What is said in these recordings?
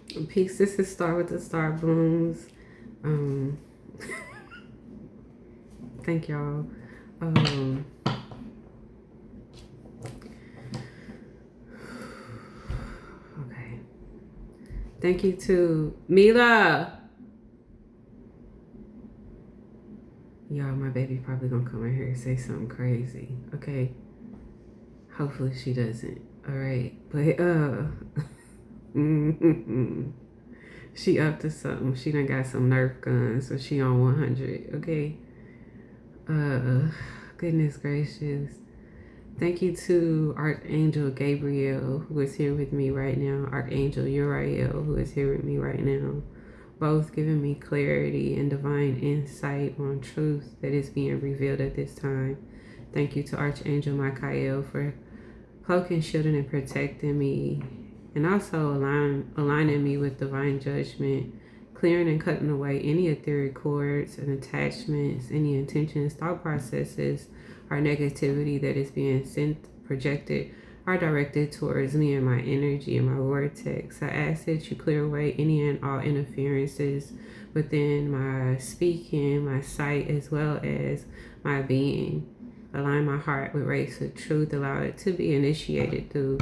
Peace. This is Star with the Star Blooms. Um, thank y'all. Um, okay. Thank you to Mila. Y'all, my baby probably gonna come in here and say something crazy. Okay. Hopefully she doesn't. All right. But she up to something. She done got some Nerf guns, so she on 100. Okay. Uh, Goodness gracious. Thank you to Archangel Gabriel, who is here with me right now, Archangel Uriel, who is here with me right now, both giving me clarity and divine insight on truth that is being revealed at this time. Thank you to Archangel Michael for cloaking, shielding, and protecting me, and also aligning me with divine judgment, clearing and cutting away any etheric cords and attachments, any intentions, thought processes, or negativity that is being sent, projected, or directed towards me and my energy and my vortex. I ask that you clear away any and all interferences within my speaking, my sight, as well as my being. Align my heart with rays of truth. Allow it to be initiated through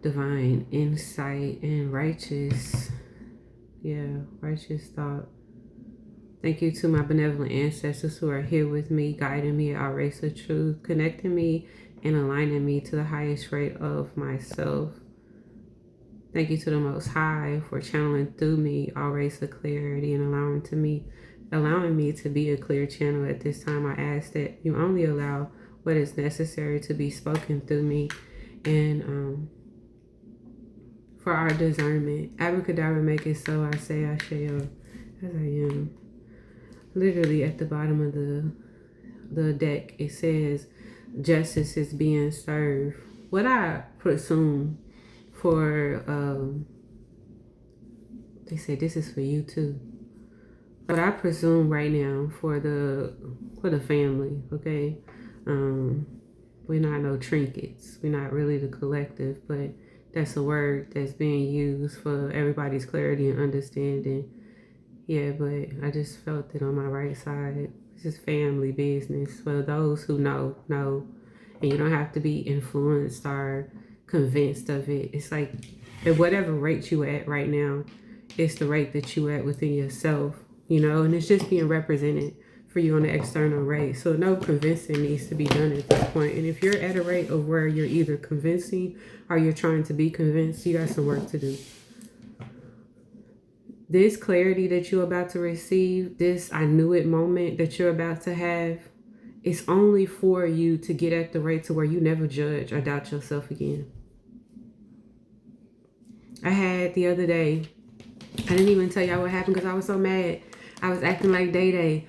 divine insight and righteous thought. Thank you to my benevolent ancestors who are here with me, guiding me our race of truth, connecting me and aligning me to the highest rate of myself. Thank you to the Most High for channeling through me our race of clarity and allowing me to be a clear channel at this time. I ask that you only allow what is necessary to be spoken through me, and for our discernment. Abracadabra, make it so. I say I shall, as I am. Literally at the bottom of the deck, it says justice is being served. What I presume for they say this is for you too. But I presume right now for the family, okay? We're not no trinkets. We're not really the collective, but that's a word that's being used for everybody's clarity and understanding. Yeah, but I just felt it on my right side. This is family business. For those who know. And you don't have to be influenced or convinced of it. It's like at whatever rate you at right now, it's the rate that you at within yourself, and it's just being represented for you on the external rate. So no convincing needs to be done at this point. And if you're at a rate of where you're either convincing or you're trying to be convinced, you got some work to do. This clarity that you're about to receive, this I knew it moment that you're about to have, it's only for you to get at the rate to where you never judge or doubt yourself again. I had the other day, I didn't even tell y'all what happened because I was so mad. I was acting like Day Day.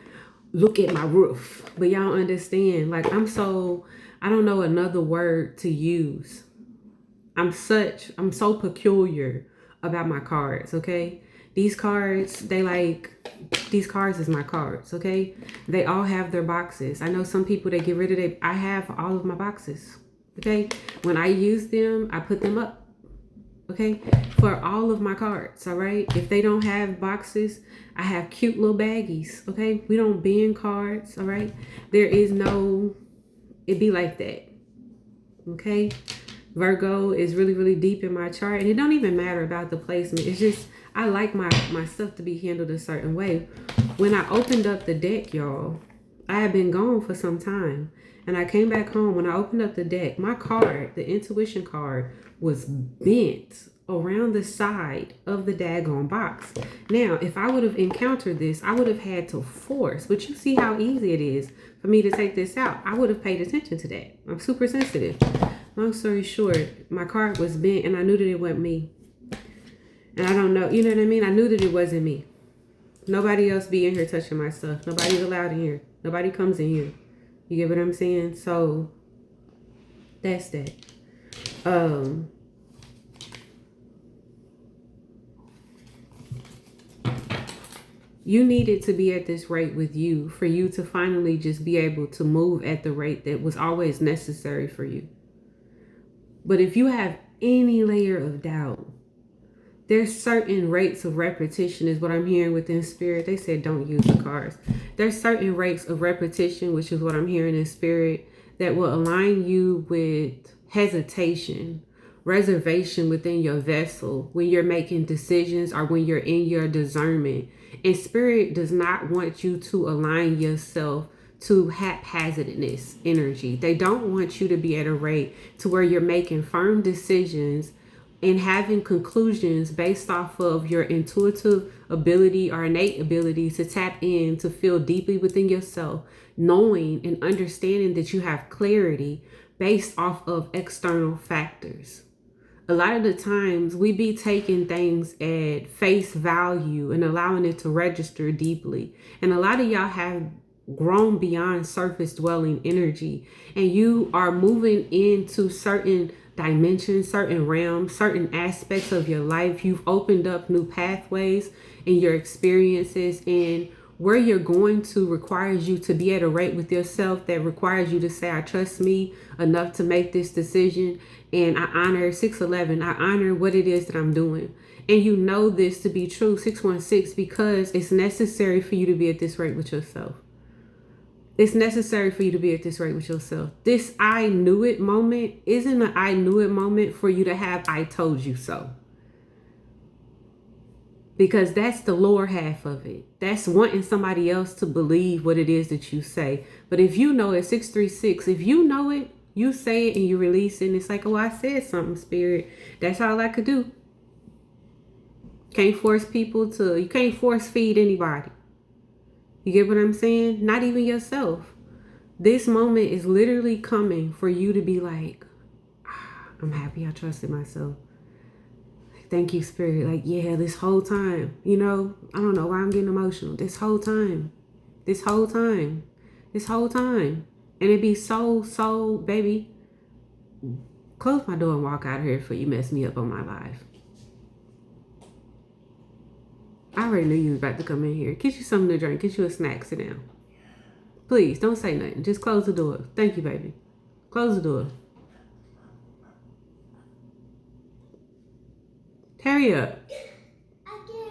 Look at my roof. But y'all understand, like I don't know another word to use. I'm so peculiar about my cards, okay? These cards is my cards, okay? They all have their boxes. I know some people, they get rid of it. I have all of my boxes, okay? When I use them, I put them up, okay? For all of my cards, all right? If they don't have boxes, I have cute little baggies, okay? We don't bend cards, all right? It be like that, okay? Virgo is really, really deep in my chart, and it don't even matter about the placement. It's just I like my stuff to be handled a certain way. When I opened up the deck, y'all, I had been gone for some time, and I came back home. When I opened up the deck, my card, the intuition card, was bent around the side of the daggone box. Now, if I would have encountered this, I would have had to force, but you see how easy it is for me to take this out. I would have paid attention to that. I'm super sensitive. Long story short, my card was bent and I knew that it wasn't me. And I don't know, you know what I mean? I knew that it wasn't me. Nobody else be in here touching my stuff. Nobody's allowed in here. Nobody comes in here. You get what I'm saying? So that's that. You needed to be at this rate with you for you to finally just be able to move at the rate that was always necessary for you. But if you have any layer of doubt There's certain rates of repetition is what I'm hearing within spirit. They said don't use the cards. There's certain rates of repetition, which is what I'm hearing in spirit, that will align you with hesitation, reservation within your vessel when you're making decisions or when you're in your discernment. And spirit does not want you to align yourself to haphazardness energy. They don't want you to be at a rate to where you're making firm decisions and having conclusions based off of your intuitive ability or innate ability to tap in, to feel deeply within yourself, knowing and understanding that you have clarity based off of external factors. A lot of the times we be taking things at face value and allowing it to register deeply. And a lot of y'all have grown beyond surface dwelling energy, and you are moving into certain dimensions, certain realms, certain aspects of your life. You've opened up new pathways in your experiences, and where you're going to requires you to be at a rate with yourself that requires you to say, I trust me enough to make this decision. And I honor 611. I honor what it is that I'm doing. And you know this to be true, 616, because it's necessary for you to be at this rate with yourself. It's necessary for you to be at this rate with yourself. This I knew it moment isn't an I knew it moment for you to have I told you so. Because that's the lower half of it. That's wanting somebody else to believe what it is that you say. But if you know it, 636, if you know it, you say it and you release it. And it's like, oh, I said something, spirit. That's all I could do. Can't force people to, you can't force feed anybody. You get what I'm saying? Not even yourself. This moment is literally coming for you to be like, I'm happy I trusted myself. Thank you, spirit. Like, yeah, this whole time, I don't know why I'm getting emotional. This whole time. And it'd be so, baby, close my door and walk out of here before you mess me up on my life. I already knew you was about to come in here. Get you something to drink. Get you a snack. Sit down. Please, don't say nothing. Just close the door. Thank you, baby. Close the door. Hurry up.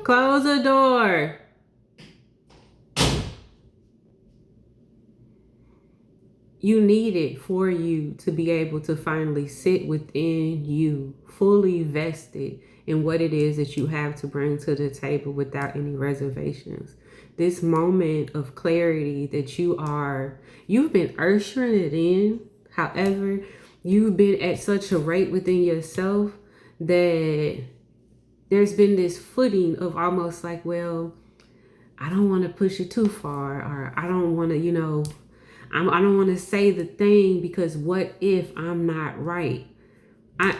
Close the door. You need it for you to be able to finally sit within you, fully vested in what it is that you have to bring to the table without any reservations. This moment of clarity that you've been ushering it in. However, you've been at such a rate within yourself that there's been this footing of almost like, well, I don't want to push it too far, or I don't want to, I don't want to say the thing because what if I'm not right?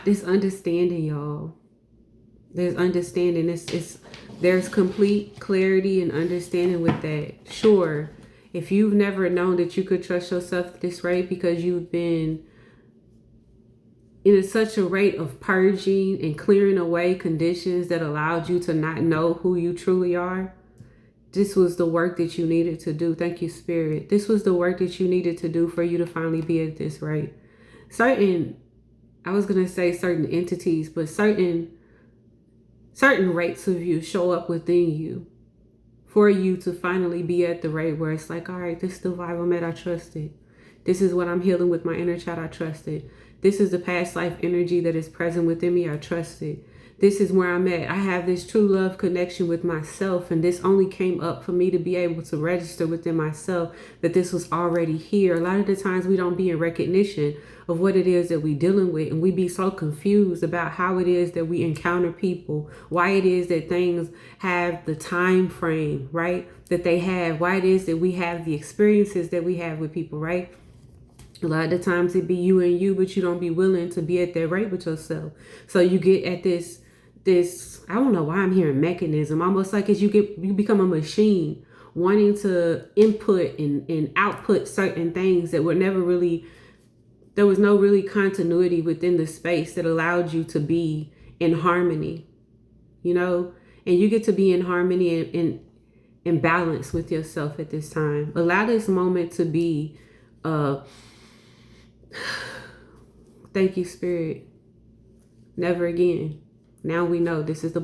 This understanding, y'all. There's understanding. There's complete clarity and understanding with that. Sure, if you've never known that you could trust yourself at this rate because you've been in such a rate of purging and clearing away conditions that allowed you to not know who you truly are, this was the work that you needed to do. Thank you, Spirit. This was the work that you needed to do for you to finally be at this rate. I was going to say certain entities, but certain rates of you show up within you for you to finally be at the rate where it's like, all right, this is the vibe I'm at. I trust it. This is what I'm healing with my inner child. I trust it. This is the past life energy that is present within me. I trust it. This is where I'm at. I have this true love connection with myself, and this only came up for me to be able to register within myself that this was already here. A lot of the times we don't be in recognition of what it is that we're dealing with, and we be so confused about how it is that we encounter people, why it is that things have the time frame, right, that they have, why it is that we have the experiences that we have with people, right? A lot of the times it be you and you, but you don't be willing to be at that rate with yourself. So you get at this, I don't know why I'm hearing mechanism, almost like as you become a machine wanting to input and output certain things that were never really, there was no really continuity within the space that allowed you to be in harmony, and you get to be in harmony and in balance with yourself at this time. Allow this moment to be, thank you, Spirit. Never again. Now we know this is the